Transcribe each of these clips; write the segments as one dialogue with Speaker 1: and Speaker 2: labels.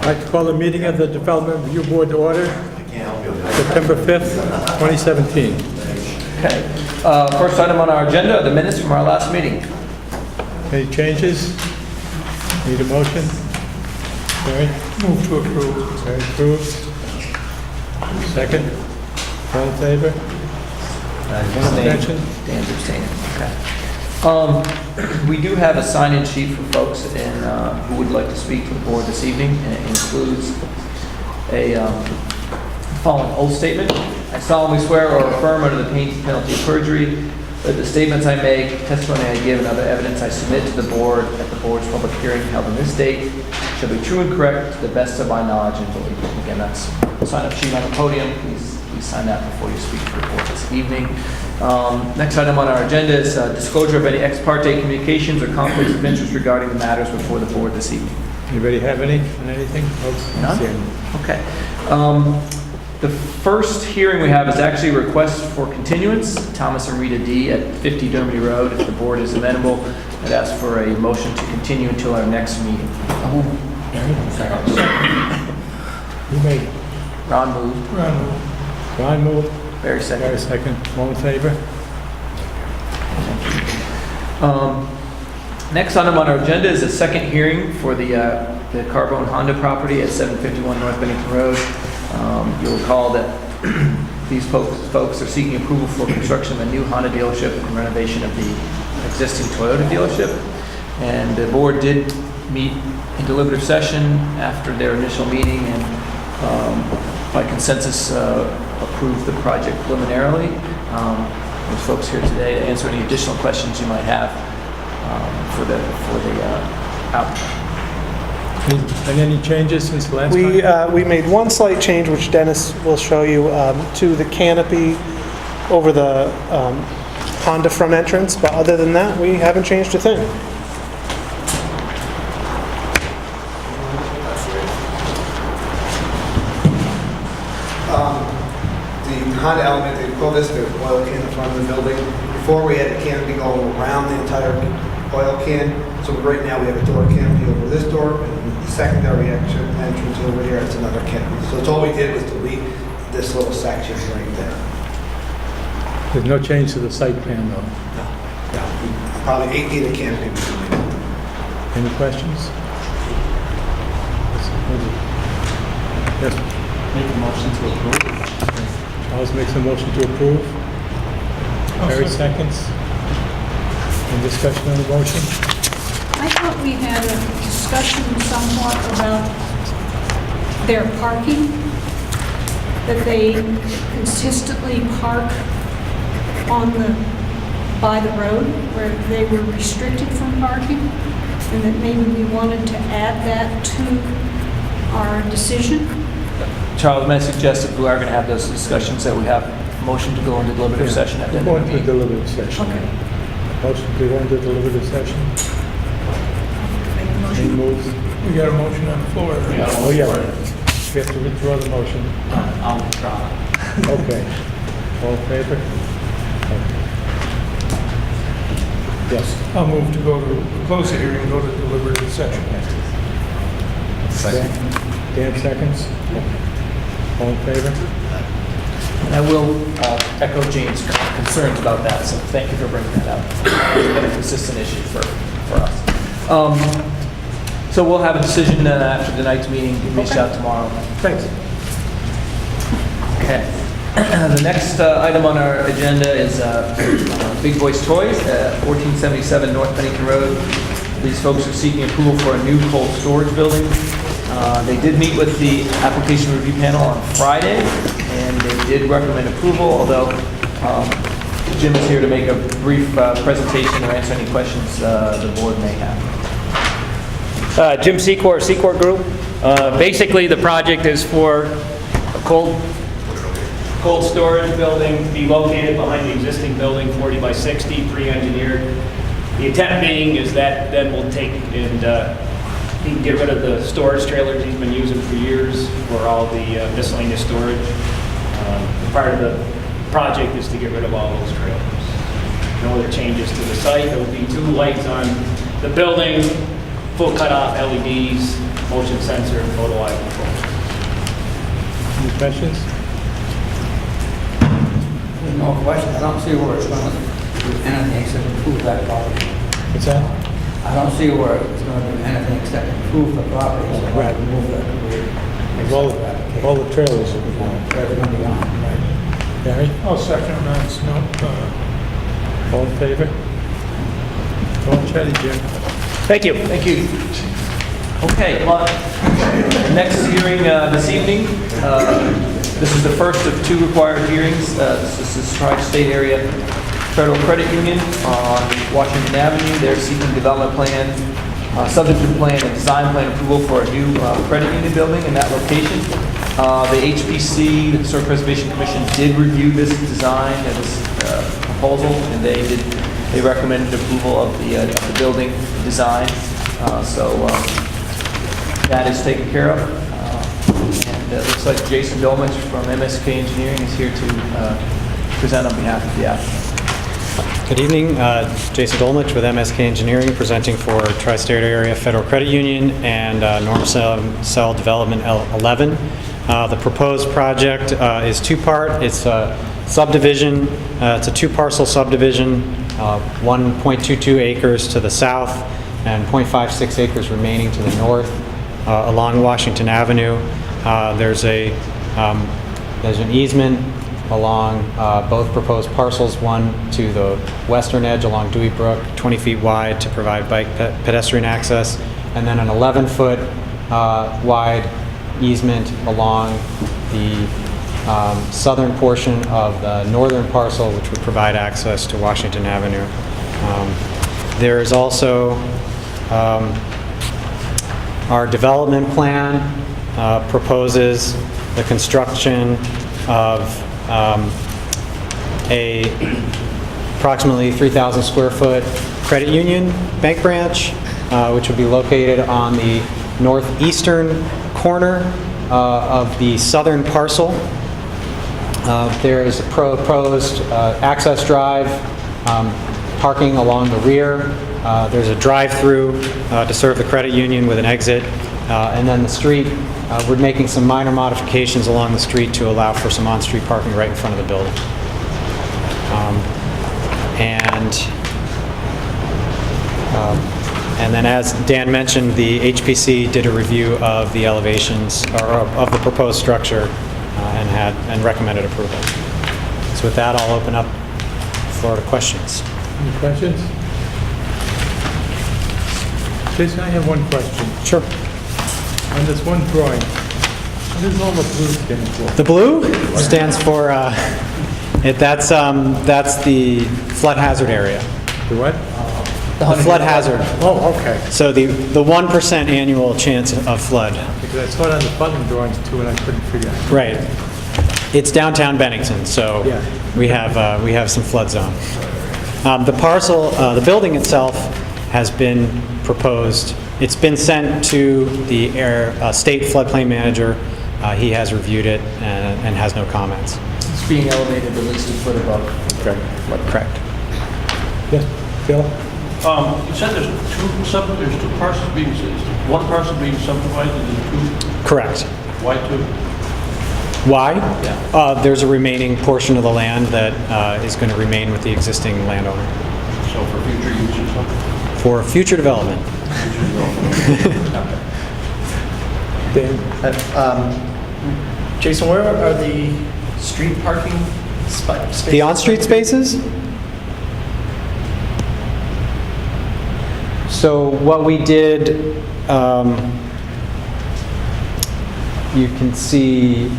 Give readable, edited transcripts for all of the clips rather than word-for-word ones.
Speaker 1: I'd like to call the meeting of the Development Review Board to order, September 5th, 2017.
Speaker 2: Okay. First item on our agenda are the minutes from our last meeting.
Speaker 1: Any changes? Need a motion? Barry?
Speaker 3: Move to approve.
Speaker 1: Barry approves. Second? All in favor? One abstention?
Speaker 2: Dan's abstaining. Okay. We do have a sign-in sheet for folks who would like to speak to the board this evening, and it includes a following oath statement. I solemnly swear or affirm under the penalty of perjury that the statements I make, testimony I give, and other evidence I submit to the board at the board's public hearing held on this date shall be true and correct to the best of my knowledge and belief. Again, that's the sign-up sheet on the podium. Please sign that before you speak to the board this evening. Next item on our agenda is disclosure of any ex parte communications or conflicts of interest regarding the matters before the board this evening.
Speaker 1: Anybody have any on anything? Oh,
Speaker 2: None? Okay. The first hearing we have is actually a request for continuance, Thomas and Rita D. at 50 Dermody Road. If the board is amenable, I'd ask for a motion to continue until our next meeting.
Speaker 1: Who made it?
Speaker 2: Ron moved.
Speaker 1: Ron moved.
Speaker 2: Barry second.
Speaker 1: Barry second. All in favor?
Speaker 2: Next item on our agenda is a second hearing for the Carbone Honda property at 751 North Bennington Road. You'll recall that these folks are seeking approval for construction of a new Honda dealership and renovation of the existing Toyota dealership. And the board did meet in deliberative session after their initial meeting and by consensus approved the project preliminarily. There's folks here today to answer any additional questions you might have for the applicant.
Speaker 1: And any changes since the last time?
Speaker 3: We made one slight change, which Dennis will show you, to the canopy over the Honda front entrance, but other than that, we haven't changed a thing.
Speaker 4: The Honda Element, they call this the oil can in front of the building. Before we had the canopy going around the entire oil can, so right now we have a door canopy over this door, and the secondary entrance over here, it's another canopy. So it's all we did was delete this little section right there.
Speaker 1: There's no change to the site plan, though.
Speaker 4: No, probably 8 feet of canopy was deleted.
Speaker 1: Any questions? Yes.
Speaker 5: Make a motion to approve.
Speaker 1: Charles makes a motion to approve. Barry seconds. Any discussion on the motion?
Speaker 6: I thought we had a discussion somewhat about their parking, that they consistently park by the road where they were restricted from parking, and that maybe we wanted to add that to our decision.
Speaker 2: Charles, may I suggest if we are going to have those discussions that we have a motion to go into deliberative session at the end
Speaker 1: Go
Speaker 2: of the
Speaker 1: into
Speaker 2: meeting?
Speaker 1: deliberative session.
Speaker 6: Okay.
Speaker 1: Motion to go into deliberative session.
Speaker 6: Make a
Speaker 1: Any
Speaker 6: motion.
Speaker 1: moves?
Speaker 3: We got a motion on the floor.
Speaker 1: Oh, yeah. We have to withdraw the motion.
Speaker 5: I'll withdraw.
Speaker 1: Okay. All in favor? Okay. Yes.
Speaker 3: I'll move to go to, close the hearing, go to deliberative session.
Speaker 1: Dan seconds. All in favor?
Speaker 2: And I will echo Jane's concerns about that, so thank you for bringing that up. It's been a consistent issue for us. So we'll have a decision after tonight's meeting. Reach out tomorrow.
Speaker 1: Thanks.
Speaker 2: Okay. The next item on our agenda is Big Boys Toys at 1477 North Bennington Road. These folks are seeking approval for a new cold storage building. They did meet with the application review panel on Friday, and they did recommend approval, although Jim is here to make a brief presentation or answer any questions the board may have.
Speaker 7: Jim Secor, Secor Group. Basically, the project is for a cold storage building to be located behind the existing building, 40 by 60, pre-engineered. The intent being is that then we'll take and he can get rid of the storage trailers he's been using for years for all the miscellaneous storage. Part of the project is to get rid of all those trailers. No other changes to the site. There will be 2 lights on the building, full cutoff LEDs, motion sensor, and photo eye control.
Speaker 1: Any questions?
Speaker 8: There's no question. I don't see where it's going to do anything except improve that property.
Speaker 1: What's that?
Speaker 8: I don't see where it's going to do anything except improve the property. So why remove that?
Speaker 1: All the trailers will be gone.
Speaker 8: They're going to be gone, right?
Speaker 1: Gary,
Speaker 9: I'll second that, it's not,
Speaker 1: all in favor? Don't chatty, Jim.
Speaker 7: Thank you.
Speaker 2: Thank you. Okay, well, next hearing this evening, this is the first of 2 required hearings. This is Tri-State Area Federal Credit Union on Washington Avenue. They're seeking development plan, subdivision plan, and design plan approval for a new credit union building in that location. The HPC, the Historic Preservation Commission, did review this design and this proposal, and they recommended approval of the building design. So that is taken care of. And it looks like Jason Dolmich from MSK Engineering is here to present on behalf of the applicant.
Speaker 10: Good evening, Jason Dolmich with MSK Engineering, presenting for Tri-State Area Federal Credit Union and Norm Cell Development L11. The proposed project is 2-part. It's a subdivision. It's a 2-parcel subdivision, 1.22 acres to the south and 0.56 acres remaining to the north along Washington Avenue. There's an easement along both proposed parcels, one to the western edge along Dewey Brook, 20 feet wide to provide pedestrian access, and then an 11-foot wide easement along the southern portion of the northern parcel, which would provide access to Washington Avenue. There is also our development plan proposes the construction of a approximately 3,000 square foot credit union bank branch, which would be located on the northeastern corner of the southern parcel. There is a proposed access drive, parking along the rear. There's a drive-through to serve the credit union with an exit. And then the street, we're making some minor modifications along the street to allow for some on-street parking right in front of the building. And then, as Dan mentioned, the HPC did a review of the elevations, or of the proposed structure, and recommended approval. So with that, I'll open up the floor to questions.
Speaker 1: Any questions? Jason, I have one question.
Speaker 10: Sure.
Speaker 1: On this one drawing, what does all the blue stand for?
Speaker 10: The blue stands for, that's the flood hazard area.
Speaker 1: The what?
Speaker 10: The flood hazard.
Speaker 1: Oh, okay.
Speaker 10: So the 1% annual chance of flood.
Speaker 1: Because I saw it on the Putnam drawings too, and I couldn't figure out.
Speaker 10: Right. It's downtown Bennington, so
Speaker 1: Yeah.
Speaker 10: we have some flood zone. The parcel, the building itself has been proposed. It's been sent to the state floodplain manager. He has reviewed it and has no comments.
Speaker 2: It's being elevated at least a foot above.
Speaker 1: Okay.
Speaker 10: Correct.
Speaker 1: Yes, Bill?
Speaker 9: you said there's two parcels being, one parcel being subdivided into 2.
Speaker 10: Correct.
Speaker 9: Why 2?
Speaker 10: Why? There's a remaining portion of the land that is going to remain with the existing landowner
Speaker 9: So for future use or something?
Speaker 10: for future development.
Speaker 1: Dan?
Speaker 5: Jason, where are the street parking spaces?
Speaker 10: The on-street spaces? So what we did, you can see, I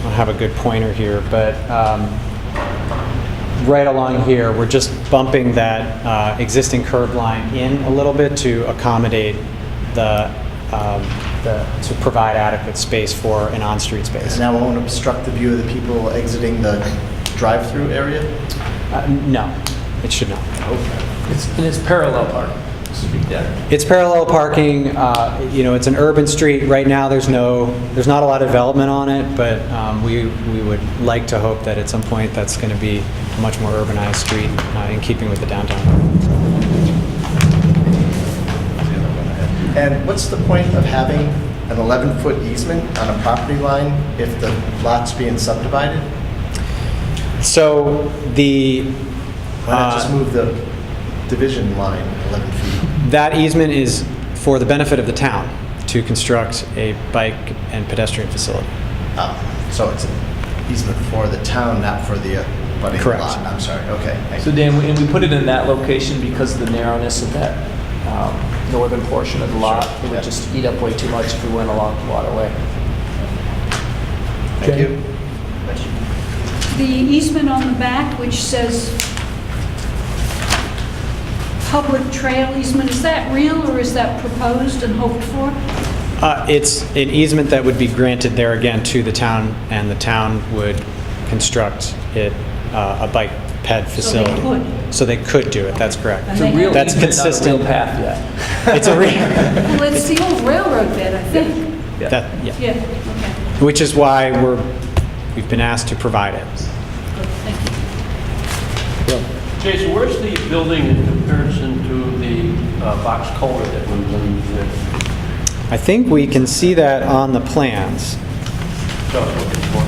Speaker 10: don't have a good pointer here, but right along here, we're just bumping that existing curb line in a little bit to accommodate to provide adequate space for an on-street space.
Speaker 5: And that won't obstruct the view of the people exiting the drive-through area?
Speaker 10: No, it should not.
Speaker 2: It's parallel parking. Street there.
Speaker 10: It's parallel parking. It's an urban street. Right now, there's not a lot of development on it, but we would like to hope that at some point that's going to be a much more urbanized street in keeping with the downtown.
Speaker 5: And what's the point of having an 11-foot easement on a property line if the lot's being subdivided?
Speaker 10: So the,
Speaker 5: Why not just move the division line 11 feet?
Speaker 10: that easement is for the benefit of the town to construct a bike and pedestrian facility.
Speaker 5: So it's an easement for the town, not for the budding
Speaker 10: Correct.
Speaker 5: lot? I'm sorry, okay. thank
Speaker 2: So
Speaker 5: you.
Speaker 2: Dan, and we put it in that location because of the narrowness of that northern portion of the lot. It would just eat up way too much if we went along the waterway.
Speaker 5: Thank you.
Speaker 6: The easement on the back, which says public trail easement, is that real or is that proposed and hoped for?
Speaker 10: It's an easement that would be granted there again to the town, and the town would construct it, a bike ped facility.
Speaker 6: could.
Speaker 10: So they could do it, that's correct.
Speaker 6: And they have-
Speaker 10: That's
Speaker 2: easement, not a
Speaker 10: consistent.
Speaker 2: real path yet.
Speaker 10: It's a real,
Speaker 6: Well, it's the old railroad bed, I think.
Speaker 10: that, yeah.
Speaker 6: Yeah, okay,
Speaker 10: Which is why we've been asked to provide it.
Speaker 6: good, thank you.
Speaker 9: Jason, where's the building in comparison to the box culvert that runs in there?
Speaker 10: I think we can see that on the plans.
Speaker 9: So I was looking for.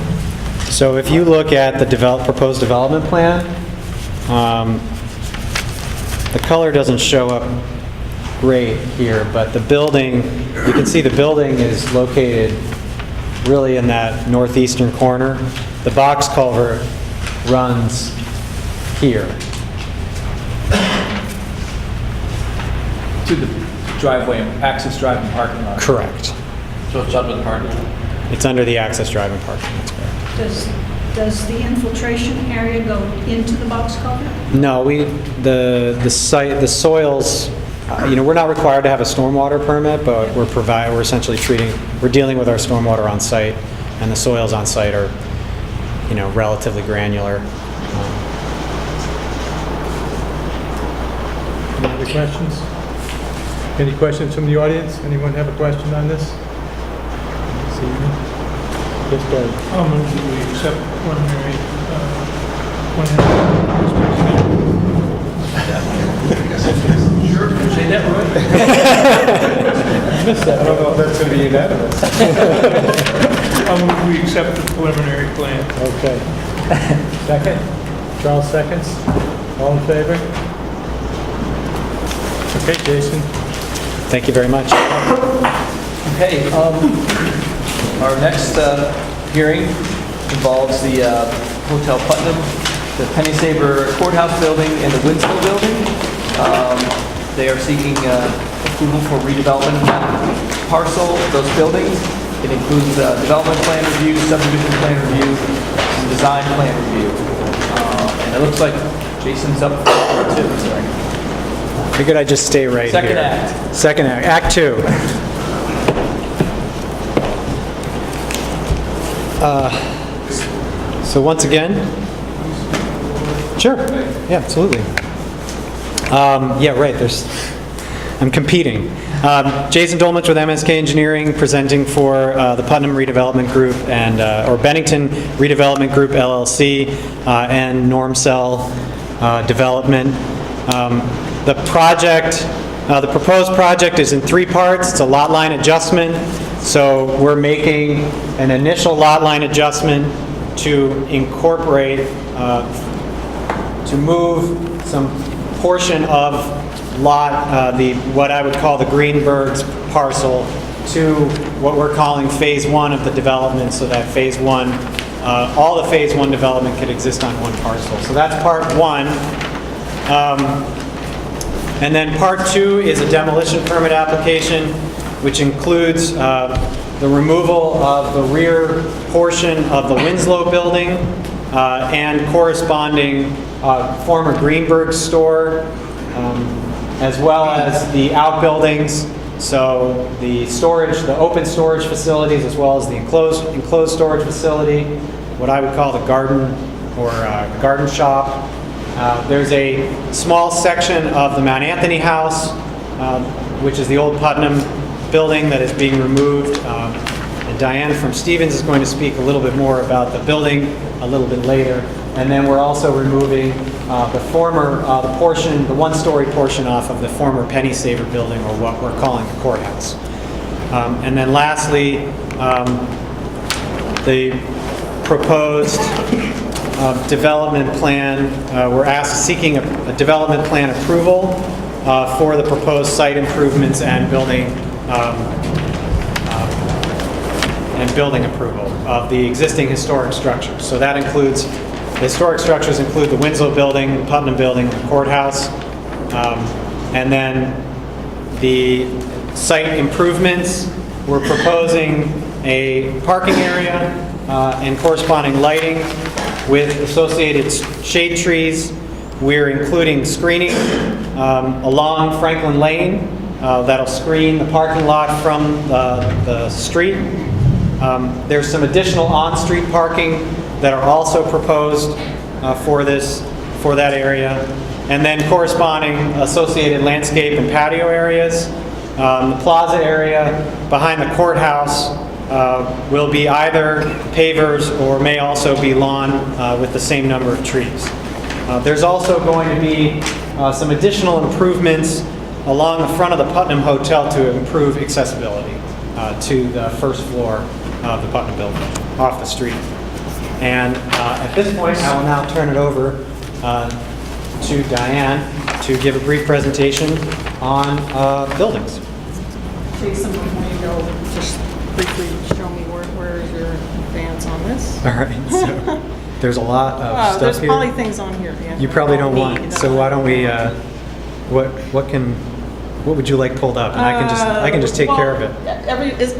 Speaker 10: So if you look at the proposed development plan, the color doesn't show up great here, but the building, you can see the building is located really in that northeastern corner. The box culvert runs here.
Speaker 2: To the driveway, access drive and parking lot.
Speaker 10: Correct.
Speaker 9: So it's under the parking lot?
Speaker 10: It's under the access drive and parking, that's correct.
Speaker 6: Does the infiltration area go into the box culvert?
Speaker 10: No, the site, the soils, we're not required to have a stormwater permit, but we're essentially we're dealing with our stormwater on site, and the soils on site are, relatively granular.
Speaker 1: Any other questions? Any questions from the audience? Anyone have a question on this? This evening? Yes, go ahead.
Speaker 9: I'll move that we accept preliminary Sure, you say that right?
Speaker 1: Missed that. I don't know if that's going to be unanimous.
Speaker 9: I'll move we accept the preliminary plan.
Speaker 1: Okay. Second? Charles seconds. All in favor? Okay, Jason.
Speaker 10: Thank you very much.
Speaker 2: Okay, our next hearing involves the Hotel Putnam, the Penny Saver Courthouse Building, and the Winslow Building. They are seeking approval for redevelopment of that parcel, those buildings. It includes development plan review, subdivision plan review, and design plan review. And it looks like Jason's up for it too.
Speaker 10: Figured I'd just stay right
Speaker 2: Second
Speaker 10: here.
Speaker 2: act.
Speaker 10: Second act. Act 2. So once again, sure, yeah, absolutely. Yeah, right, I'm competing. Jason Dolmich with MSK Engineering, presenting for the Putnam Redevelopment Group or Bennington Redevelopment Group LLC and Normcell Development. The proposed project is in 3 parts. It's a lot line adjustment. So we're making an initial lot line adjustment to incorporate, to move some portion of what I would call the Greenberg's parcel to what we're calling Phase 1 of the development, so that Phase 1, all the Phase 1 development could exist on one parcel. So that's Part 1. And then Part 2 is a demolition permit application, which includes the removal of the rear portion of the Winslow building and corresponding former Greenberg store, as well as the outbuildings, so the open storage facilities, as well as the enclosed storage facility, what I would call the garden or garden shop. There's a small section of the Mount Anthony House, which is the old Putnam building that is being removed. And Diane from Stevens is going to speak a little bit more about the building a little bit later. And then we're also removing the former, the portion, the one-story portion off of the former Penny Saver building, or what we're calling the courthouse. And then lastly, the proposed development plan, we're seeking a development plan approval for the proposed site improvements and building approval of the existing historic structures. So that includes, the historic structures include the Winslow Building, the Putnam Building, the courthouse, and then the site improvements. We're proposing a parking area and corresponding lighting with associated shade trees. We're including screening along Franklin Lane that'll screen the parking lot from the street. There's some additional on-street parking that are also proposed for that area. And then corresponding associated landscape and patio areas. The plaza area behind the courthouse will be either pavers or may also be lawn with the same number of trees. There's also going to be some additional improvements along the front of the Putnam Hotel to improve accessibility to the first floor of the Putnam Building off the street. And at this point, I will now turn it over to Diane to give a brief presentation on buildings.
Speaker 11: Jason, before you go, just briefly show me where is your advance on this?
Speaker 10: All right, so there's a lot of stuff
Speaker 11: there's
Speaker 10: here.
Speaker 11: probably things on here, yeah.
Speaker 10: You probably don't
Speaker 11: Need.
Speaker 10: want, so why don't we, what would you like pulled up? And I can just take care of it.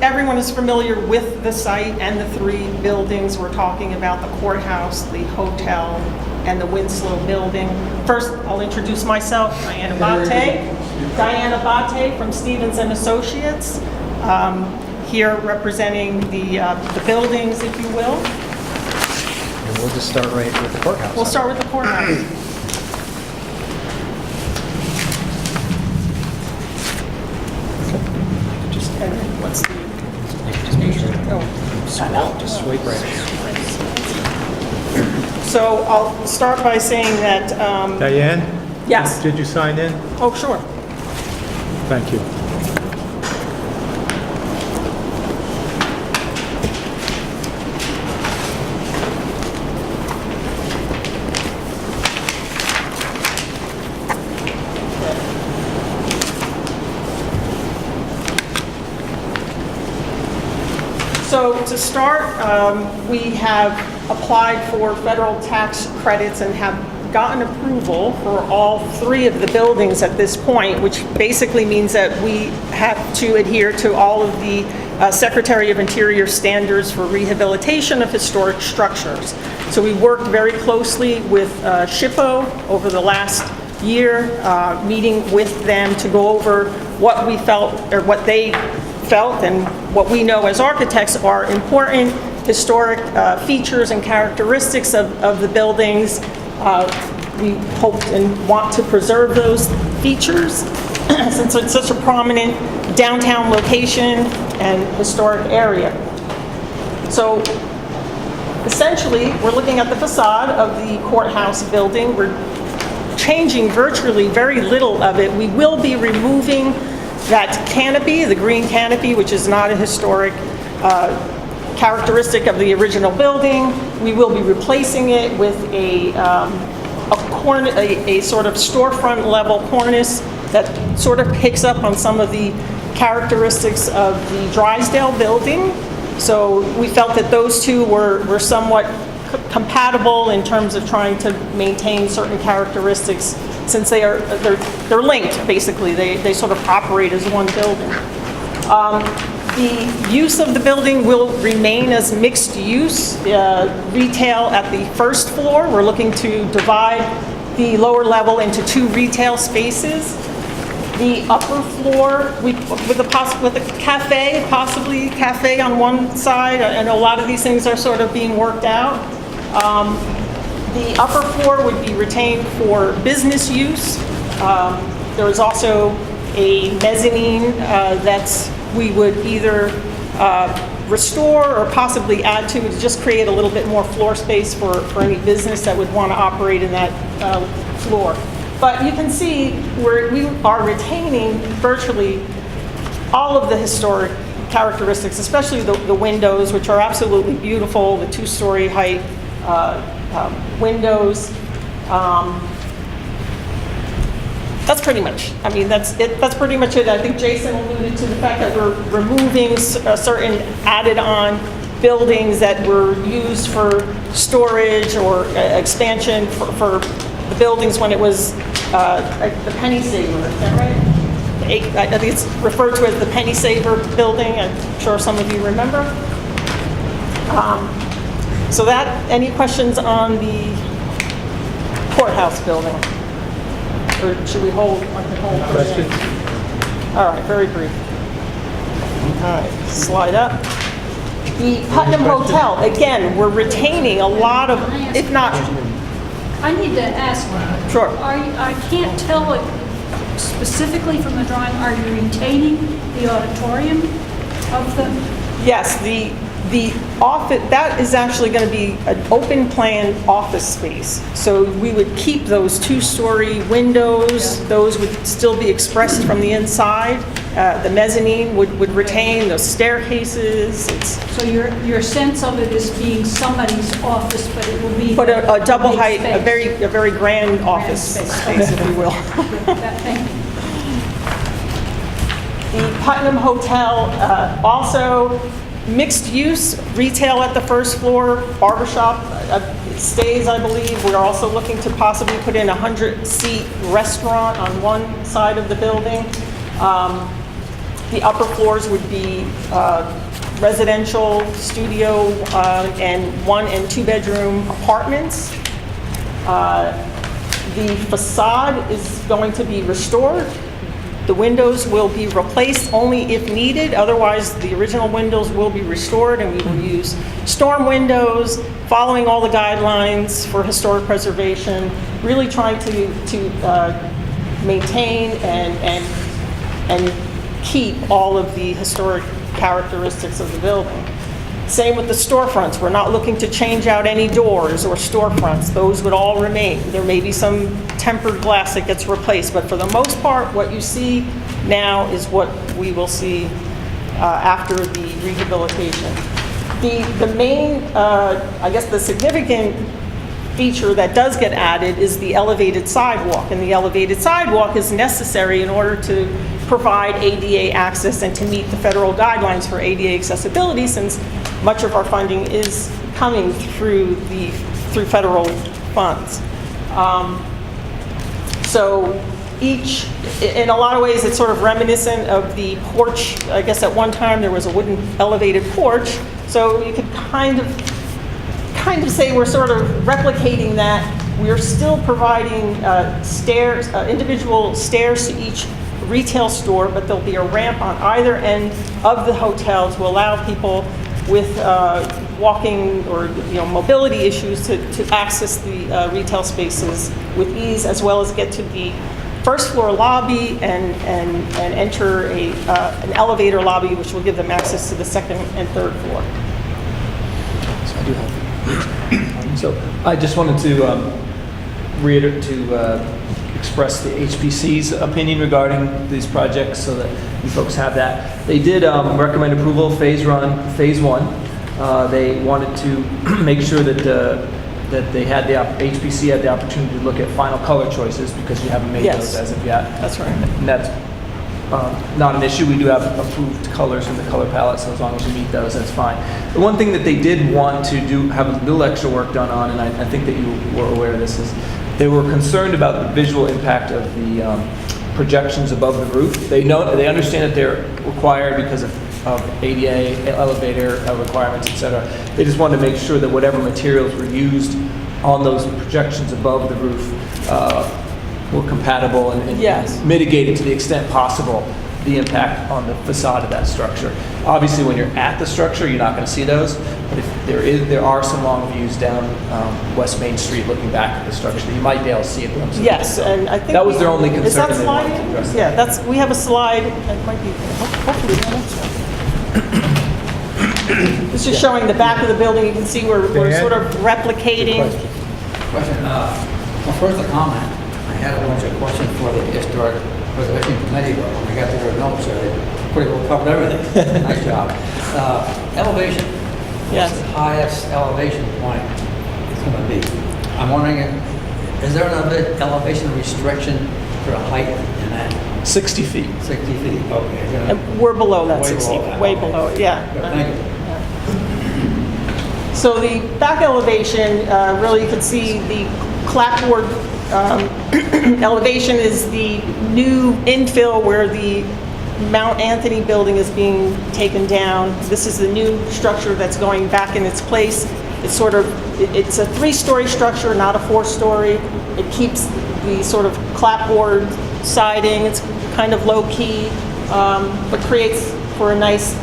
Speaker 11: Everyone is familiar with the site and the three buildings. We're talking about the courthouse, the hotel, and the Winslow Building. First, I'll introduce myself, Diane Abate. Diane Abate from Stevens and Associates, here representing the buildings, if you will.
Speaker 10: And we'll just start right with the courthouse.
Speaker 11: We'll start with the courthouse. And what's the...
Speaker 10: Just swipe right.
Speaker 11: So I'll start by saying that...
Speaker 1: Diane?
Speaker 11: Yes.
Speaker 1: Did you sign in?
Speaker 11: Oh, sure.
Speaker 1: Thank you.
Speaker 11: So to start, we have applied for federal tax credits and have gotten approval for all three of the buildings at this point, which basically means that we have to adhere to all of the Secretary of Interior standards for rehabilitation of historic structures. So we worked very closely with SHPO over the last year, meeting with them to go over what we felt, or what they felt, and what we know as architects are important historic features and characteristics of the buildings. We hope and want to preserve those features since it's such a prominent downtown location and historic area. So essentially, we're looking at the facade of the courthouse building. We're changing virtually very little of it. We will be removing that canopy, the green canopy, which is not a historic characteristic of the original building. We will be replacing it with a sort of storefront level cornice that sort of picks up on some of the characteristics of the Drysdale building. So we felt that those two were somewhat compatible in terms of trying to maintain certain characteristics, since they're linked, basically. They sort of operate as one building. The use of the building will remain as mixed use, retail at the first floor. We're looking to divide the lower level into two retail spaces. The upper floor, with a cafe, possibly cafe on one side. I know a lot of these things are sort of being worked out. The upper floor would be retained for business use. There is also a mezzanine we would either restore or possibly add to just create a little bit more floor space for any business that would want to operate in that floor. But you can see we are retaining virtually all of the historic characteristics, especially the windows, which are absolutely beautiful, the 2-story height windows. That's pretty much, I mean, that's it. That's pretty much it. I think Jason alluded to the fact that we're removing certain added-on buildings that were used for storage or expansion for the buildings when it was the Penny Saver, is that right? I think it's referred to as the Penny Saver building. I'm sure some of you remember. So any questions on the courthouse building? Or should we hold?
Speaker 1: Questions?
Speaker 11: All right, very brief. All right, slide up. The Putnam Hotel, again, we're retaining a lot of, if not,
Speaker 6: I need to ask.
Speaker 11: Sure.
Speaker 6: I can't tell it specifically from the drawing. Are you retaining the auditorium of the?
Speaker 11: yes, the office, that is actually going to be an open plan office space. So we would keep those 2-story windows.
Speaker 6: Yeah.
Speaker 11: Those would still be expressed from the inside. The mezzanine would retain those staircases.
Speaker 6: So your sense of it is being somebody's office, but it will be.
Speaker 11: But a double
Speaker 6: big
Speaker 11: height,
Speaker 6: space.
Speaker 11: a very grand office space, if you will.
Speaker 6: Thank you.
Speaker 11: The Putnam Hotel, also mixed use, retail at the first floor, barbershop stays, I believe. We're also looking to possibly put in a 100-seat restaurant on one side of the building. The upper floors would be residential, studio, and 1- and 2-bedroom apartments. The facade is going to be restored. The windows will be replaced only if needed. Otherwise, the original windows will be restored, and we will use storm windows, following all the guidelines for historic preservation, really trying to maintain and keep all of the historic characteristics of the building. Same with the storefronts. We're not looking to change out any doors or storefronts. Those would all remain. There may be some tempered glass that gets replaced, but for the most part, what you see now is what we will see after the rehabilitation. The main, I guess the significant feature that does get added is the elevated sidewalk, and the elevated sidewalk is necessary in order to provide ADA access and to meet the federal guidelines for ADA accessibility, since much of our funding is coming through federal funds. So in a lot of ways, it's sort of reminiscent of the porch. I guess at one time there was a wooden elevated porch, so you could kind of say we're sort of replicating that. We're still providing stairs, individual stairs to each retail store, but there'll be a ramp on either end of the hotel to allow people with walking or mobility issues to access the retail spaces with ease, as well as get to the first floor lobby and enter an elevator lobby, which will give them access to the second and third floor.
Speaker 2: So I do have. So I just wanted to reiterate express the HPC's opinion regarding these projects, so that you folks have that. They did recommend approval of phase one. They wanted to make sure that they had HPC had the opportunity to look at final color choices, because you haven't made
Speaker 11: Yes.
Speaker 2: those as of yet.
Speaker 11: That's right.
Speaker 2: And that's not an issue. We do have approved colors in the color palette, so as long as you meet those, that's fine. The one thing that they did want to have a little extra work done on, and I think that you were aware of this, is they were concerned about the visual impact of the projections above the roof. They understand that they're required because of ADA, elevator requirements, etc. They just wanted to make sure that whatever materials were used on those projections above the roof were compatible and
Speaker 11: Yes.
Speaker 2: mitigated to the extent possible the impact on the facade of that structure. Obviously, when you're at the structure, you're not going to see those, but if there are some long views down West Main Street looking back at the structure that you might be able to see a glimpse of.
Speaker 11: Yes,
Speaker 2: So
Speaker 11: and I think
Speaker 2: that was their only concern.
Speaker 11: Is that
Speaker 2: and they
Speaker 11: slide?
Speaker 2: wanted to address
Speaker 11: Yeah,
Speaker 2: that.
Speaker 11: we have a slide. It might be hopefully the next one. This is showing the back of the building. You can see we're
Speaker 1: Dan?
Speaker 11: sort of replicating.
Speaker 8: Question, well, first a comment. I had a bunch of questions for the historic preservation committee, but when we got to their notes, they pretty well covered everything. Nice job. Elevation.
Speaker 11: Yes.
Speaker 8: What's the highest elevation point it's going to be? I'm wondering, is there an elevation restriction for a height in that?
Speaker 2: 60 feet.
Speaker 8: 60 feet, okay.
Speaker 11: And we're below that
Speaker 8: Way
Speaker 11: 60,
Speaker 8: below that,
Speaker 11: way
Speaker 8: okay.
Speaker 11: below it, yeah.
Speaker 8: Good, thank you.
Speaker 11: So the back elevation, really you can see the clapboard elevation is the new infill where the Mount Anthony building is being taken down. This is the new structure that's going back in its place. It's sort of, it's a 3-story structure, not a 4-story. It keeps the sort of clapboard siding. It's kind of low key, but creates for a nice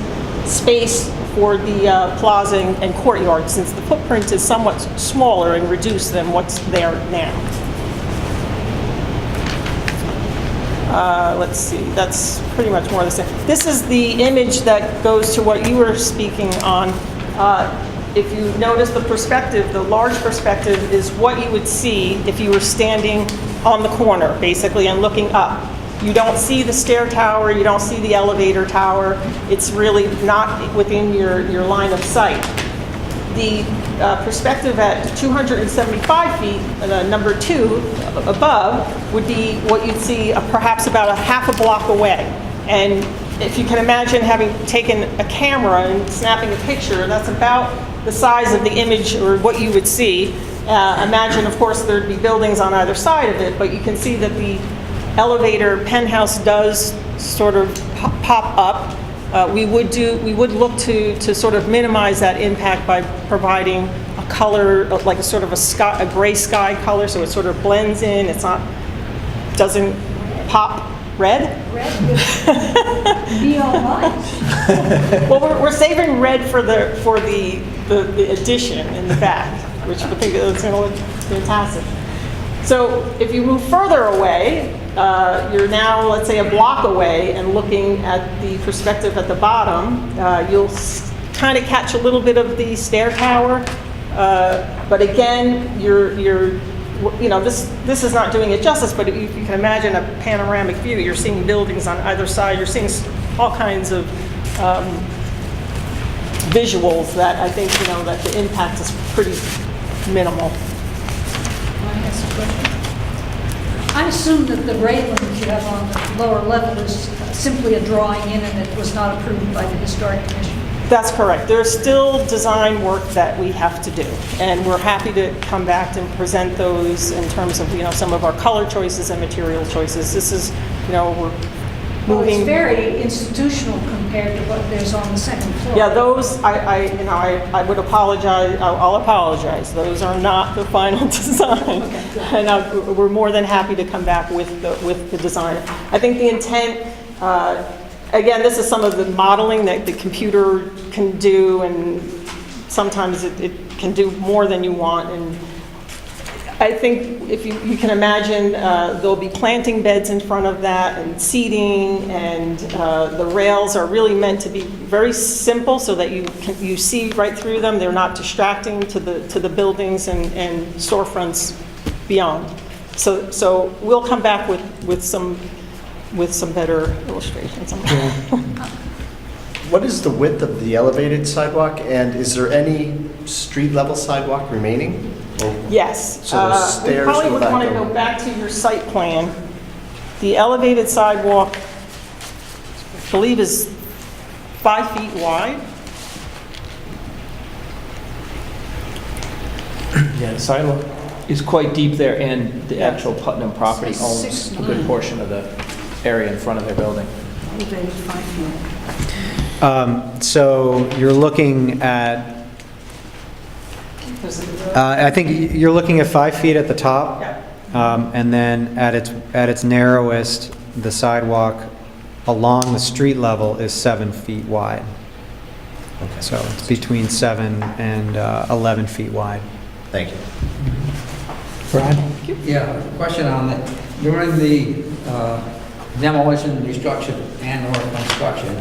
Speaker 11: space for the plaza and courtyard, since the footprint is somewhat smaller and reduced than what's there now. Let's see, that's pretty much more the same. This is the image that goes to what you were speaking on. If you notice the perspective, the large perspective is what you would see if you were standing on the corner, basically, and looking up. You don't see the stair tower, you don't see the elevator tower. It's really not within your line of sight. The perspective at 275 feet, number 2 above, would be what you'd see perhaps about a half a block away. And if you can imagine having taken a camera and snapping a picture, that's about the size of the image or what you would see. Imagine, of course, there'd be buildings on either side of it, but you can see that the elevator penthouse does sort of pop up. We would look to sort of minimize that impact by providing a color, like a sort of a gray sky color, so it sort of blends in. Doesn't pop red.
Speaker 6: Red would be all right.
Speaker 11: Well, we're saving red for the addition in the back, which I think is going to look fantastic. So if you move further away, you're now, let's say, a block away and looking at the perspective at the bottom, you'll kind of catch a little bit of the stair tower. But again, this is not doing it justice, but if you can imagine a panoramic view, you're seeing buildings on either side, you're seeing all kinds of visuals that I think, that the impact is pretty minimal.
Speaker 6: Can I ask a question? I assume that the railing that you have on the lower level is simply a drawing in and it was not approved by the Historic Commission.
Speaker 11: That's correct. There's still design work that we have to do, and we're happy to come back and present those in terms of, some of our color choices and material choices. This is, we're
Speaker 6: Well, it's
Speaker 11: moving.
Speaker 6: very institutional compared to what there's on the second floor.
Speaker 11: Yeah, those, I would apologize, I'll apologize. Those are not the final design. And we're more than happy to come back with the design. I think the intent, again, this is some of the modeling that the computer can do, and sometimes it can do more than you want. And I think if you can imagine, there'll be planting beds in front of that and seating, and the rails are really meant to be very simple so that you see right through them. They're not distracting to the buildings and storefronts beyond. So we'll come back with some better illustrations.
Speaker 5: What is the width of the elevated sidewalk, and is there any street level sidewalk remaining?
Speaker 11: Yes.
Speaker 5: So the stairs
Speaker 11: we probably
Speaker 5: go
Speaker 11: would
Speaker 5: back
Speaker 11: want to
Speaker 5: over.
Speaker 11: go back to your site plan. The elevated sidewalk, I believe, is 5 feet wide.
Speaker 2: Yeah, the sidewalk is quite deep there, and the actual Putnam property
Speaker 6: So
Speaker 2: owns a good
Speaker 6: 6'9".
Speaker 2: portion of the area in front of their building.
Speaker 6: Elevated 5 feet.
Speaker 10: So you're looking at, I think you're looking at 5 feet at the top.
Speaker 11: Yeah.
Speaker 10: And then at its narrowest, the sidewalk along the street level is 7 feet wide. So it's between 7 and 11 feet wide.
Speaker 5: Thank you.
Speaker 8: Yeah, question on that. During the demolition, destruction, and/or construction,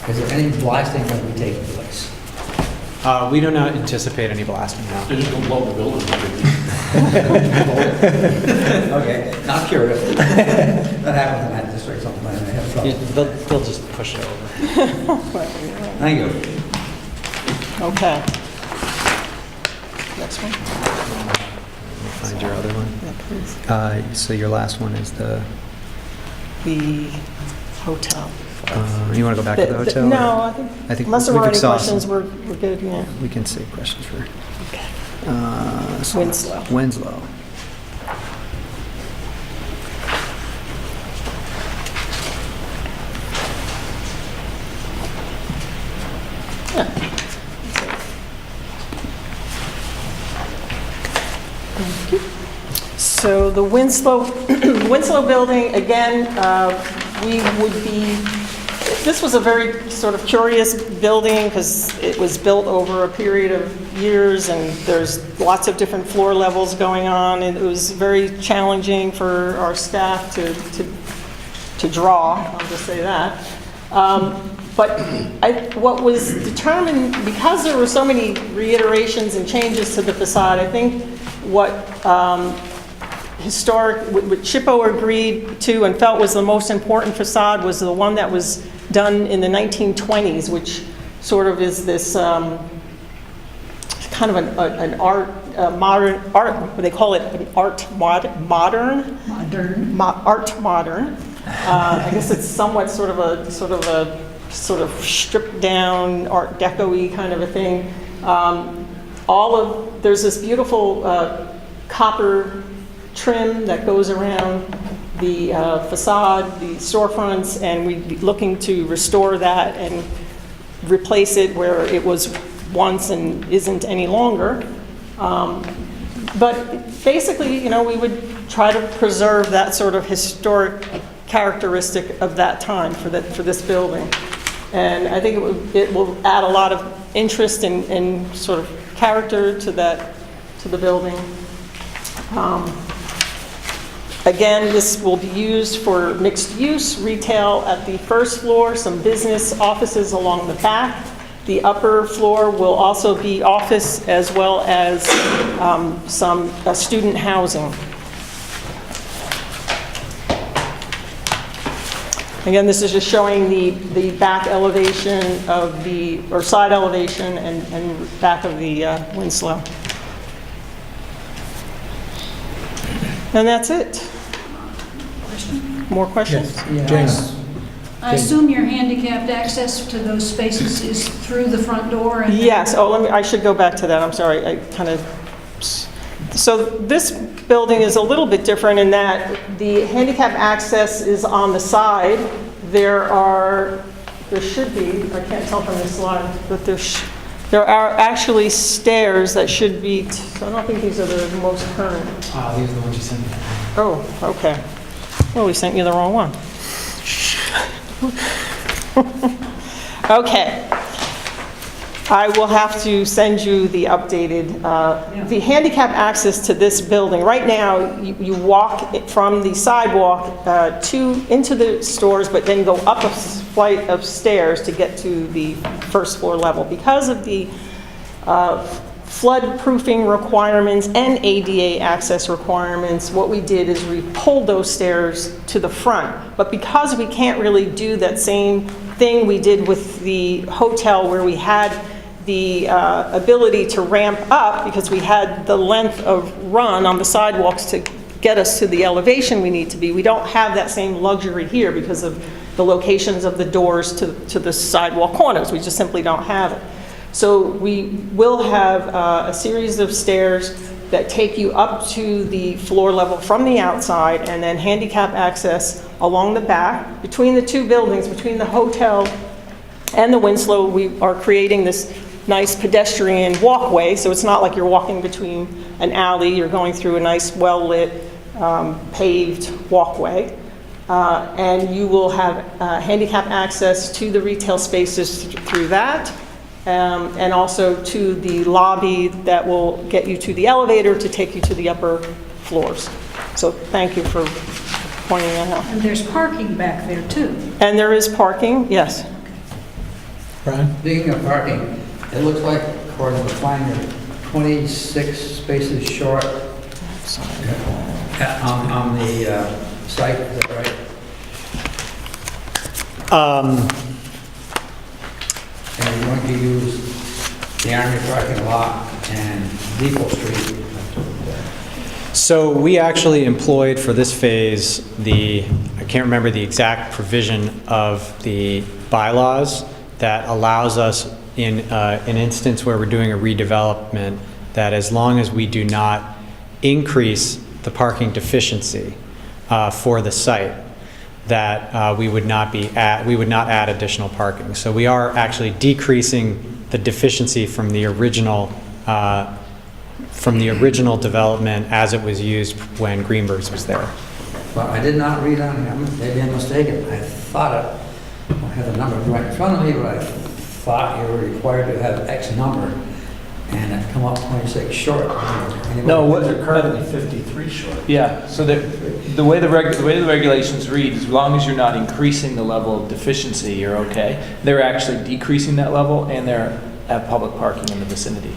Speaker 8: is there any blasting going to be taking place?
Speaker 10: We do not anticipate any blasting now.
Speaker 9: They're just gonna blow the building.
Speaker 8: Okay, now I'm curious. That happens in that district sometimes, they have trouble.
Speaker 10: They'll just push it over.
Speaker 8: Thank you.
Speaker 11: Okay. Next one.
Speaker 10: Find your other one.
Speaker 11: Yeah, please.
Speaker 10: So your last one is the,
Speaker 11: The hotel.
Speaker 10: you want to go back to the hotel?
Speaker 11: No,
Speaker 10: or-
Speaker 11: I think,
Speaker 10: I think
Speaker 11: unless there
Speaker 10: we've
Speaker 11: were any
Speaker 10: exhausted.
Speaker 11: questions, we're good, yeah.
Speaker 10: We can save questions for
Speaker 11: Okay.
Speaker 10: so Winslow.
Speaker 11: So the Winslow, Winslow building, again, we would be, this was a very sort of curious building because it was built over a period of years and there's lots of different floor levels going on, and it was very challenging for our staff to draw, I'll just say that. But what was determined, because there were so many reiterations and changes to the facade, I think what what Chippo agreed to and felt was the most important facade was the one that was done in the 1920s, which sort of is this kind of an art, modern art, they call it an art modern?
Speaker 6: Modern.
Speaker 11: Art modern. I guess it's somewhat sort of stripped down Art Deco-y kind of a thing. There's this beautiful copper trim that goes around the facade, the storefronts, and we'd be looking to restore that and replace it where it was once and isn't any longer. But basically, we would try to preserve that sort of historic characteristic of that time for this building. And I think it will add a lot of interest and sort of character to the building. Again, this will be used for mixed use, retail at the first floor, some business offices along the back. The upper floor will also be office as well as some student housing. Again, this is just showing the back elevation of or side elevation and back of the Winslow. And that's it. More questions?
Speaker 1: James?
Speaker 6: I assume your handicapped access to those spaces is through the front door? And
Speaker 11: Yes, I should go back to that, I'm sorry, so this building is a little bit different in that the handicap access is on the side. There should be, I can't tell from this slide, but there are actually stairs that should be, I don't think these are the most current.
Speaker 10: These are the ones you sent me.
Speaker 11: Oh, okay. Well, we sent you the wrong one. Okay. I will have to send you the updated, the handicap access to this building. Right now, you walk from the sidewalk into the stores, but then go up a flight of stairs to get to the first floor level. Because of the flood-proofing requirements and ADA access requirements, what we did is we pulled those stairs to the front. But because we can't really do that same thing we did with the hotel where we had the ability to ramp up because we had the length of run on the sidewalks to get us to the elevation we need to be. We don't have that same luxury here because of the locations of the doors to the sidewalk corners. We just simply don't have it. So we will have a series of stairs that take you up to the floor level from the outside, and then handicap access along the back. Between the two buildings, between the hotel and the Winslow, we are creating this nice pedestrian walkway, so it's not like you're walking between an alley, you're going through a nice well-lit paved walkway. And you will have handicap access to the retail spaces through that. And also to the lobby that will get you to the elevator to take you to the upper floors. So thank you for pointing that out.
Speaker 6: And there's parking back there too.
Speaker 11: And there is parking, yes.
Speaker 1: Brian?
Speaker 8: Speaking of parking, It looks like, according to the plan, you're 26 spaces short on the site, is that right? And you're going to use the Army parking lot and Depot Street.
Speaker 10: So we actually employed for this phase I can't remember the exact provision of the bylaws that allows us in an instance where we're doing a redevelopment, that as long as we do not increase the parking deficiency for the site, that we would not add additional parking. So we are actually decreasing the deficiency from the original development as it was used when Greenberg's was there.
Speaker 8: But I did not read on, maybe I'm mistaken, I thought I had the number right in front of me, but I thought you were required to have X number, and it come up 26 short.
Speaker 2: No, what,
Speaker 9: They're currently 53 short.
Speaker 2: yeah, so the way the regulations read, as long as you're not increasing the level of deficiency, you're okay. They're actually decreasing that level, and they're at public parking in the vicinity.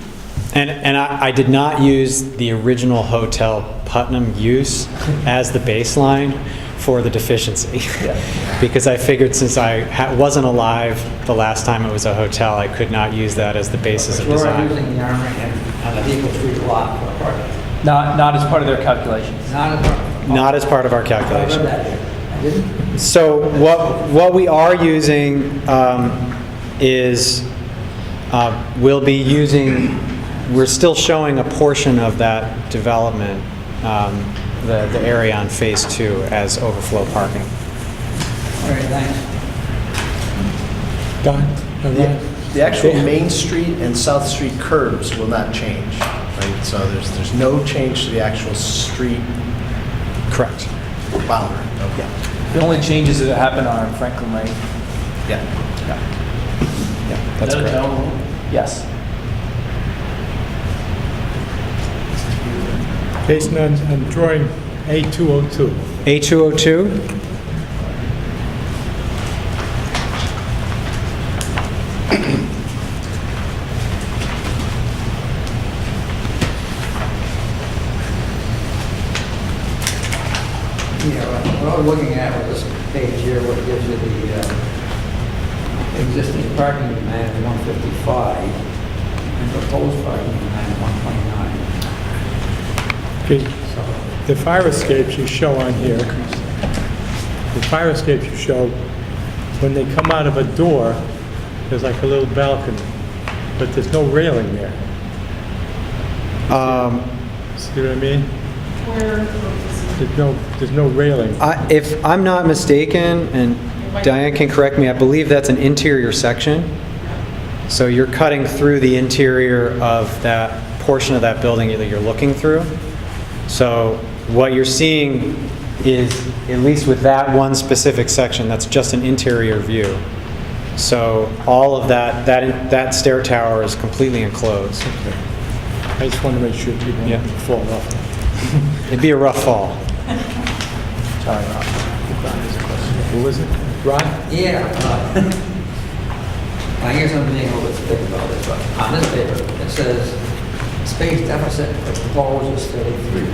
Speaker 10: And I did not use the original Hotel Putnam use as the baseline for the deficiency.
Speaker 2: Yeah.
Speaker 10: Because I figured since I wasn't alive the last time it was a hotel, I could not use that as the basis of
Speaker 8: We're
Speaker 10: design.
Speaker 8: using the Armory and the Depot Street lot for parking.
Speaker 2: Not as part of their calculations.
Speaker 10: Not as part of our
Speaker 8: I
Speaker 10: calculation.
Speaker 8: read that here. I didn't?
Speaker 10: So what we are using is, we'll be using, we're still showing a portion of that development, the area on Phase 2 as overflow parking.
Speaker 8: All right, thanks.
Speaker 1: Don?
Speaker 5: The actual Main Street and South Street curbs will not change, right? So there's no change to the actual street
Speaker 10: Correct.
Speaker 5: boundary. Okay.
Speaker 2: The only changes that happen are in Franklin Lane.
Speaker 5: Yeah.
Speaker 10: That's
Speaker 9: Is that a
Speaker 10: correct.
Speaker 9: town hall?
Speaker 2: Yes.
Speaker 1: Jason, on drawing A202,
Speaker 10: A202,
Speaker 8: Yeah, what I was looking at with this page here, what gives you the existing parking demand of 155 and proposed parking demand of 129.
Speaker 1: okay, the fire escapes you show on here, the fire escapes you show, when they come out of a door, there's like a little balcony, but there's no railing there. See what I mean? There's no railing.
Speaker 10: if I'm not mistaken, and Diane can correct me, I believe that's an interior section. So you're cutting through the interior of that portion of that building that you're looking through. So what you're seeing is, at least with that one specific section, that's just an interior view. So all of that stair tower is completely enclosed.
Speaker 1: I just want to make sure people
Speaker 10: Yeah.
Speaker 1: don't fall off.
Speaker 10: It'd be a rough fall.
Speaker 2: Sorry, Rob.
Speaker 1: Who is it? Ron?
Speaker 8: Yeah. I guess I'm being a little bit thick about this, but on this paper, it says space deficit for proposed is 33.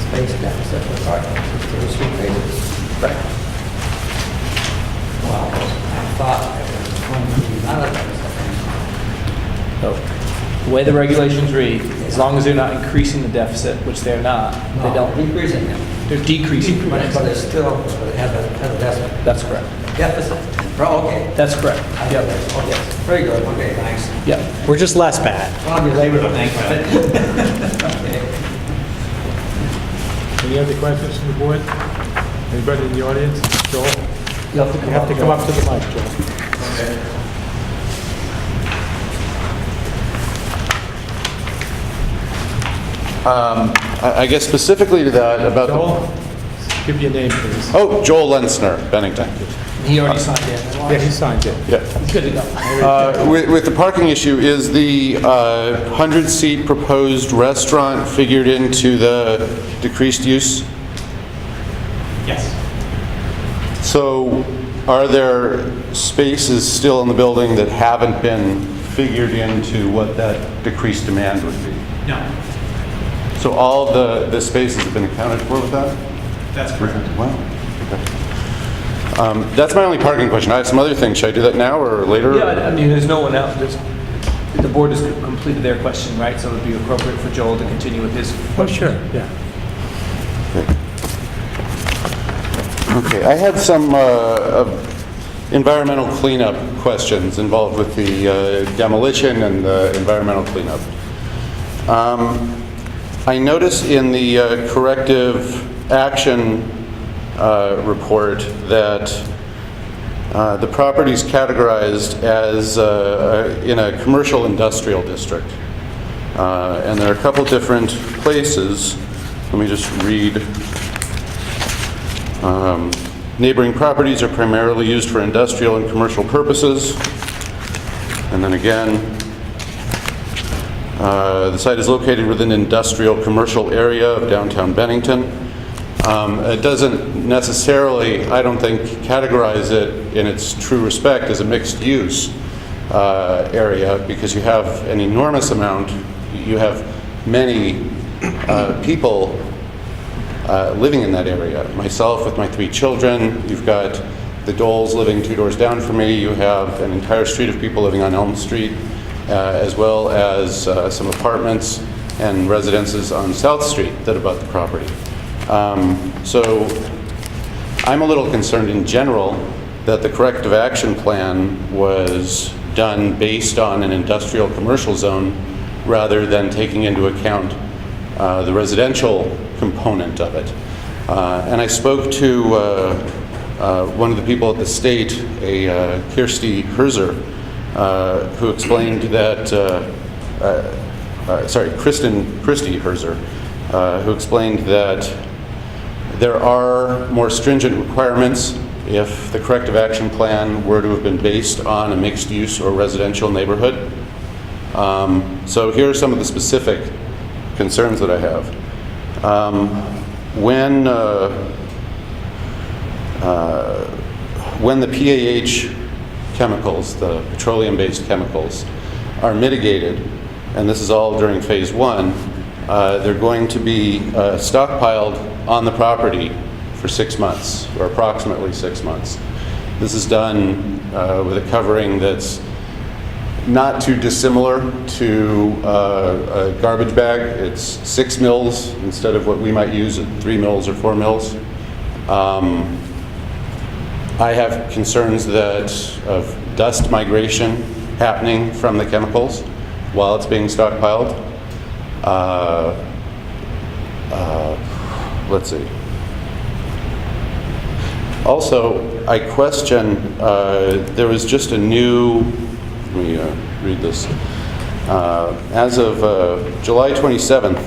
Speaker 8: Space deficit for parking is 33 spaces.
Speaker 2: Right.
Speaker 8: Well, I thought it was going to be not a deficit.
Speaker 2: So, the way the regulations read, as long as they're not increasing the deficit, which they're not, they don't,
Speaker 8: Decreasing it.
Speaker 2: they're decreasing the
Speaker 8: But
Speaker 2: deficit.
Speaker 8: it's still, it has a deficit.
Speaker 2: That's correct.
Speaker 8: Deficit. Oh, okay.
Speaker 2: That's correct.
Speaker 8: I get that. Okay. Very good. Okay, thanks.
Speaker 2: Yep.
Speaker 10: We're just less bad.
Speaker 8: Well, I'll be labor, but thanks. Okay.
Speaker 1: Any other questions from the board? Anybody in the audience? Joel?
Speaker 2: You have to
Speaker 1: You have to come up to the mic, Joel.
Speaker 12: I guess specifically to that, about the...
Speaker 1: Joel, give your name, please.
Speaker 12: Oh, Joel Lensner, Bennington.
Speaker 2: He already signed in.
Speaker 1: Yeah, he signed it.
Speaker 12: Yeah.
Speaker 2: Good to go.
Speaker 12: With the parking issue, is the 100-seat proposed restaurant figured into the decreased use?
Speaker 7: Yes.
Speaker 12: So are there spaces still in the building that haven't been figured into what that decreased demand would be?
Speaker 10: No,
Speaker 12: So all the spaces have been accounted for with that?
Speaker 10: that's correct.
Speaker 12: Wow. Okay. That's my only parking question. I have some other things. Should I do that now or later?
Speaker 2: Yeah, I mean, there's no one else, the board has completed their question, right? So it would be appropriate for Joel to continue with his
Speaker 1: Oh,
Speaker 2: question.
Speaker 1: sure, yeah.
Speaker 12: Okay, I had some environmental cleanup questions involved with the demolition and the environmental cleanup. I notice in the corrective action report that the property is categorized as in a commercial industrial district. And there are a couple different places. Let me just read. Neighboring properties are primarily used for industrial and commercial purposes. And then again, the site is located within an industrial commercial area of downtown Bennington. It doesn't necessarily, I don't think, categorize it in its true respect as a mixed-use area, because you have an enormous amount, you have many people living in that area. Myself with my 3 children, you've got the Doles living 2 doors down from me, you have an entire street of people living on Elm Street, as well as some apartments and residences on South Street that abut the property. So I'm a little concerned in general that the corrective action plan was done based on an industrial commercial zone rather than taking into account the residential component of it. And I spoke to one of the people at the state, a Kirsty Herzer, who explained that, Christy Herzer, who explained that there are more stringent requirements if the corrective action plan were to have been based on a mixed-use or residential neighborhood. So here are some of the specific concerns that I have. When the PAH chemicals, the petroleum-based chemicals, are mitigated, and this is all during phase 1, they're going to be stockpiled on the property for 6 months, or approximately 6 months. This is done with a covering that's not too dissimilar to a garbage bag. It's 6 mils instead of what we might use at 3 mils or 4 mils. I have concerns of dust migration happening from the chemicals while it's being stockpiled. Let's see. Also, I question, there was just a new, let me read this. As of July 27th,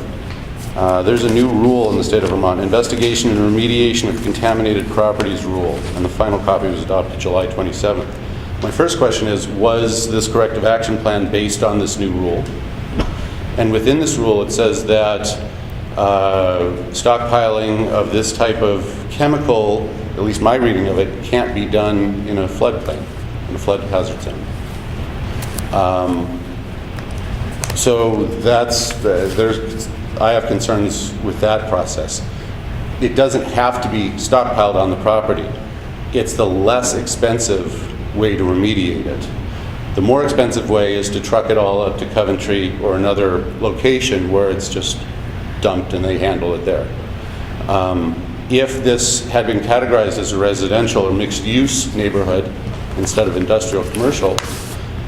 Speaker 12: there's a new rule in the state of Vermont, Investigation and Remediation of Contaminated Properties Rule, and the final copy was adopted July 27th. My first question is, was this corrective action plan based on this new rule? And within this rule, it says that stockpiling of this type of chemical, at least my reading of it, can't be done in a floodplain, in a flood hazard zone. So I have concerns with that process. It doesn't have to be stockpiled on the property. It's the less expensive way to remediate it. The more expensive way is to truck it all up to Coventry or another location where it's just dumped and they handle it there. If this had been categorized as a residential or mixed-use neighborhood instead of industrial commercial,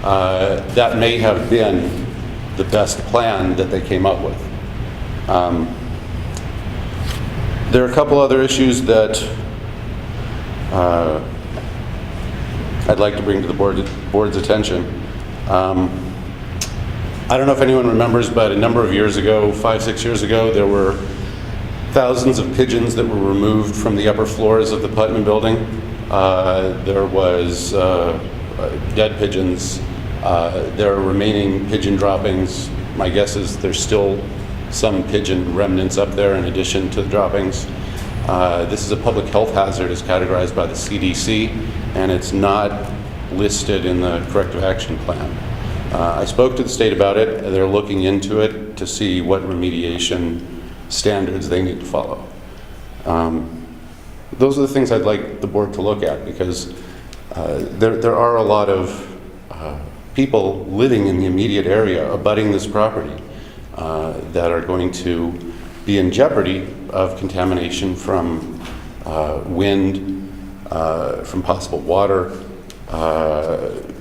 Speaker 12: that may have been the best plan that they came up with. There are a couple other issues that I'd like to bring to the board's attention. I don't know if anyone remembers, but a number of years ago, 5-6 years ago, there were thousands of pigeons that were removed from the upper floors of the Putnam building. There was dead pigeons. There are remaining pigeon droppings. My guess is there's still some pigeon remnants up there in addition to the droppings. This is a public health hazard as categorized by the CDC, and it's not listed in the corrective action plan. I spoke to the state about it, and they're looking into it to see what remediation standards they need to follow. Those are the things I'd like the board to look at, because there are a lot of people living in the immediate area abutting this property that are going to be in jeopardy of contamination from wind, from possible water,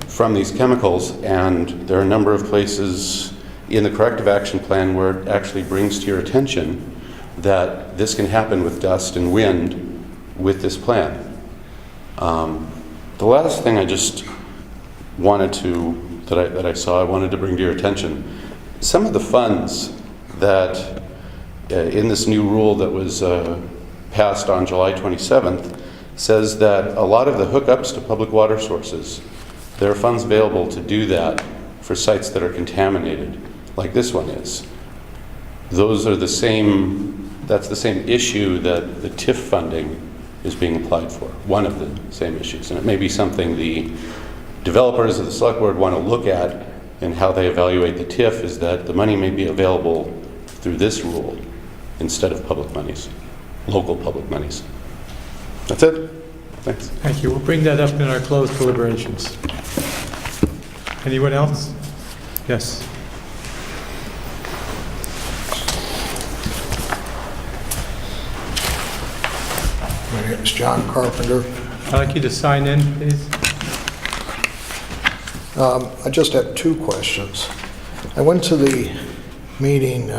Speaker 12: from these chemicals. And there are a number of places in the corrective action plan where it actually brings to your attention that this can happen with dust and wind with this plan. The last thing I just wanted to, that I saw, I wanted to bring to your attention, some of the funds that in this new rule that was passed on July 27th says that a lot of the hookups to public water sources, there are funds available to do that for sites that are contaminated, like this one is. Those are the same, that's the same issue that the TIF funding is being applied for, one of the same issues. And it may be something the developers of the select board want to look at in how they evaluate the TIF, is that the money may be available through this rule instead of public monies, local public monies. That's it. Thanks.
Speaker 1: Thank you. We'll bring that up in our closed deliberations. Anyone else? Yes.
Speaker 13: My name is John Carpenter.
Speaker 1: I'd like you to sign in, please.
Speaker 13: I just have two questions. I went to the meeting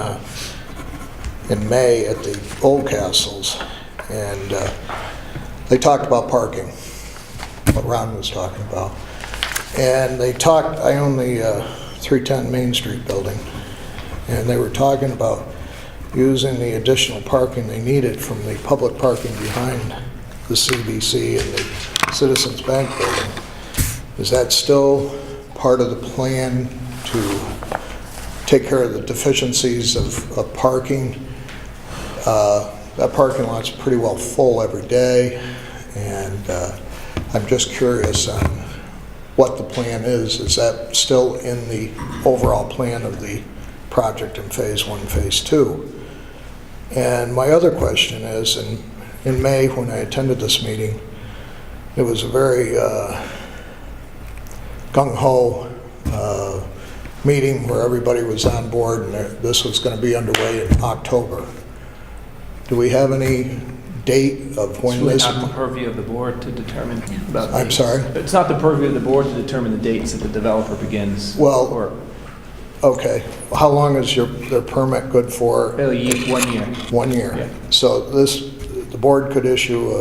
Speaker 13: in May at the Old Castles, and they talked about parking, what Ron was talking about. And they talked, I own the 310 Main Street building, and they were talking about using the additional parking they needed from the public parking behind the CBC and the Citizens Bank building. Is that still part of the plan to take care of the deficiencies of parking? That parking lot's pretty well full every day, and I'm just curious on what the plan is. Is that still in the overall plan of the project in Phase 1, Phase 2? And my other question is, in May, when I attended this meeting, it was a very gung-ho meeting where everybody was on board, and this was going to be underway in October. Do we have any date of when
Speaker 2: It's
Speaker 13: this?
Speaker 2: really not the purview of the board to determine about
Speaker 13: I'm
Speaker 2: dates.
Speaker 13: sorry?
Speaker 2: It's not the purview of the board to determine the dates that the developer begins.
Speaker 13: Well,
Speaker 2: Or
Speaker 13: okay. How long is their permit good for?
Speaker 2: 1 year.
Speaker 13: 1 year.
Speaker 2: Yeah.
Speaker 13: So the board could issue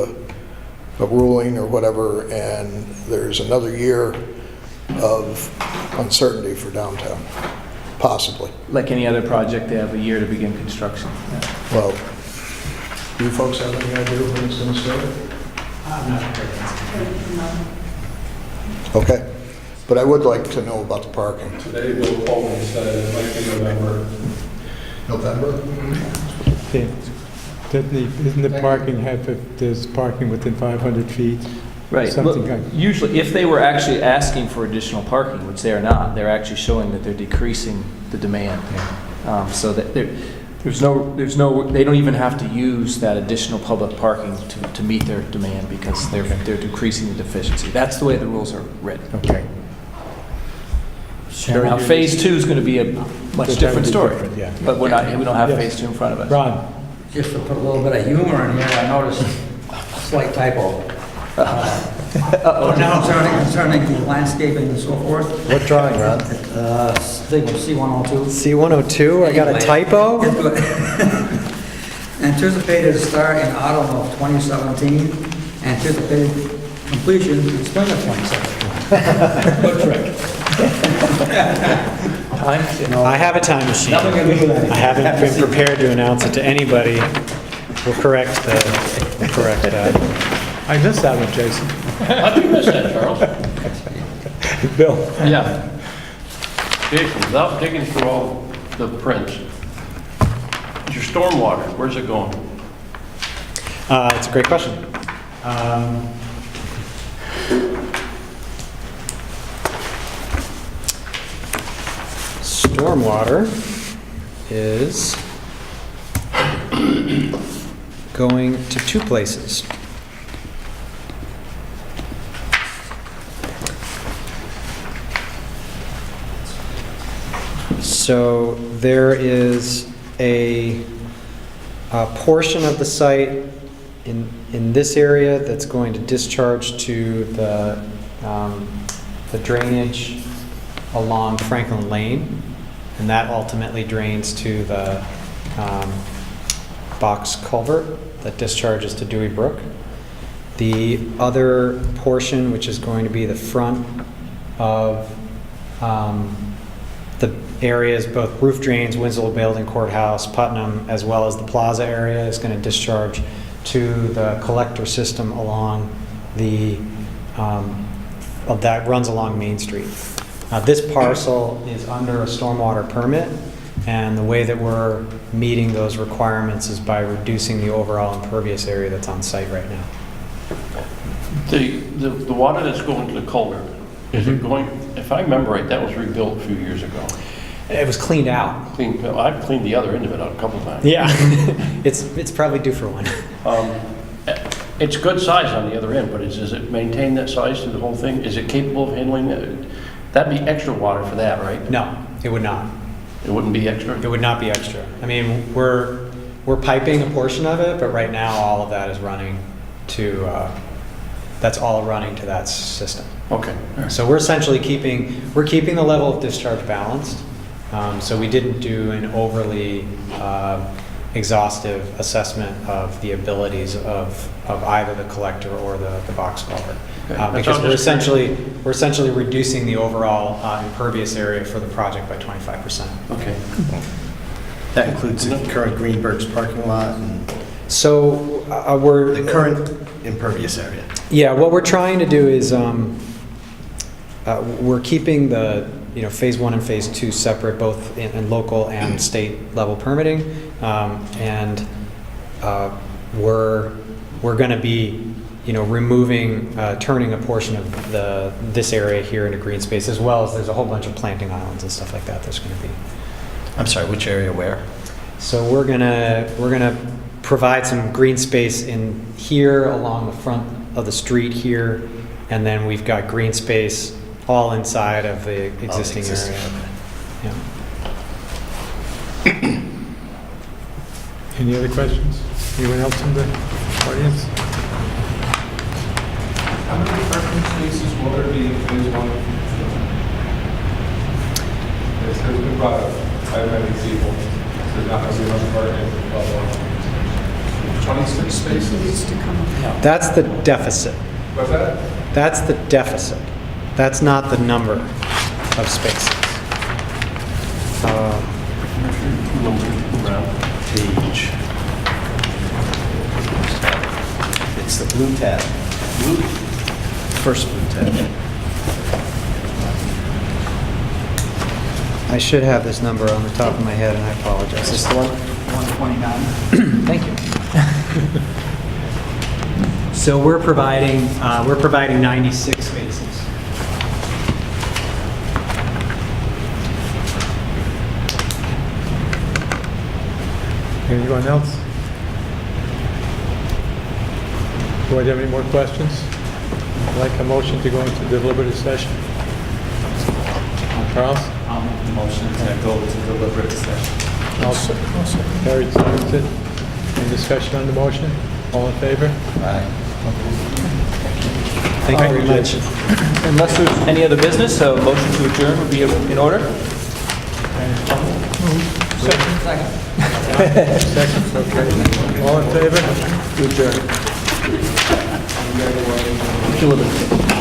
Speaker 13: a ruling or whatever, and there's another year of uncertainty for downtown, possibly.
Speaker 2: Like any other project, they have a year to begin construction. Yeah.
Speaker 13: Well, do you folks have any idea when it's going to start? Okay. But I would like to know about the parking.
Speaker 9: Today, Bill Coleman said it might be November.
Speaker 13: November?
Speaker 1: Isn't the parking, there's parking within 500 feet?
Speaker 2: Right.
Speaker 1: Something
Speaker 2: Look,
Speaker 1: like,
Speaker 2: usually, if they were actually asking for additional parking, which they are not, they're actually showing that they're decreasing the demand. So that there's no, they don't even have to use that additional public parking to meet their demand, because they're decreasing the deficiency. That's the way the rules are written.
Speaker 1: okay.
Speaker 2: Now, Phase 2 is going to be a much different story,
Speaker 1: Yeah.
Speaker 2: but we don't have
Speaker 1: Yes.
Speaker 2: Phase 2 in front of us.
Speaker 1: Ron?
Speaker 8: Just to put a little bit of humor in here, I noticed a slight typo. Concerning the landscaping and so forth.
Speaker 10: What drawing, Ron?
Speaker 8: I think it was C-102.
Speaker 10: C-102, I got a typo?
Speaker 8: Anticipated start in autumn of 2017, anticipated completion in spring of 2017. Good trick.
Speaker 10: I have a time machine.
Speaker 8: Nothing to do with that.
Speaker 10: I haven't been prepared to announce it to anybody. We'll correct that.
Speaker 1: I missed that one, Jason.
Speaker 9: How'd you miss that, Charles?
Speaker 1: Bill?
Speaker 2: Yeah.
Speaker 9: Jason, without digging through all the prints, your stormwater, where's it going?
Speaker 10: It's a great question. stormwater is going to two places. So there is a portion of the site in this area that's going to discharge to the drainage along Franklin Lane, and that ultimately drains to the box culvert that discharges to Dewey Brook. The other portion, which is going to be the front of the areas, both roof drains, Winslow Building, Courthouse, Putnam, as well as the plaza area, is going to discharge to the collector system along the, that runs along Main Street. This parcel is under a stormwater permit, and the way that we're meeting those requirements is by reducing the overall impervious area that's on site right now.
Speaker 9: The water that's going to the culvert, is it going, if I remember right, that was rebuilt a few years ago.
Speaker 10: It was cleaned out.
Speaker 9: I've cleaned the other end of it out a couple times.
Speaker 10: Yeah, it's probably due for one.
Speaker 9: It's good size on the other end, but does it maintain that size through the whole thing? Is it capable of handling that? That'd be extra water for that, right?
Speaker 10: No, it would not.
Speaker 9: It wouldn't be extra?
Speaker 10: It would not be extra. I mean, we're piping a portion of it, but right now all of that is running to, that's all running to that system.
Speaker 9: Okay. All right.
Speaker 10: So we're essentially keeping the level of discharge balanced. So we didn't do an overly exhaustive assessment of the abilities of either the collector or the box culvert. Because we're essentially reducing the overall impervious area for the project by 25%.
Speaker 9: Okay.
Speaker 5: That includes the current Greenberg's parking lot and
Speaker 10: So we're...
Speaker 5: the current impervious area.
Speaker 10: Yeah, what we're trying to do is we're keeping the phase 1 and phase 2 separate, both in local and state level permitting, and we're going to be removing, turning a portion of this area here into green space, as well as there's a whole bunch of planting islands and stuff like that there's going to be.
Speaker 5: I'm sorry, which area where?
Speaker 10: So we're gonna provide some green space in here along the front of the street here, and then we've got green space all inside of the existing area. Yeah.
Speaker 1: Any other questions? Anyone else in the audience?
Speaker 14: How many parking spaces will there be in phase 1? This has been brought up by many people. There's not going to be enough parking. 26 spaces?
Speaker 10: That's the deficit.
Speaker 14: What's that?
Speaker 10: That's the deficit. That's not the number of spaces.
Speaker 5: Page. It's the blue tab. First blue tab.
Speaker 10: I should have this number on the top of my head, and I apologize.
Speaker 5: Is this the one?
Speaker 8: 129.
Speaker 10: Thank you. So we're providing 96 spaces.
Speaker 1: Anyone else? Do I have any more questions? I'd like a motion to go into deliberative session. Charles?
Speaker 8: I'll make the motion to go to deliberative session.
Speaker 1: Also. Carried, seconded. Any discussion on the motion? All in favor?
Speaker 10: Thank you very much.
Speaker 2: Unless there's any other business, a motion to adjourn would be in order.
Speaker 1: Second, okay. All in favor? To adjourn.
Speaker 2: Deliberative.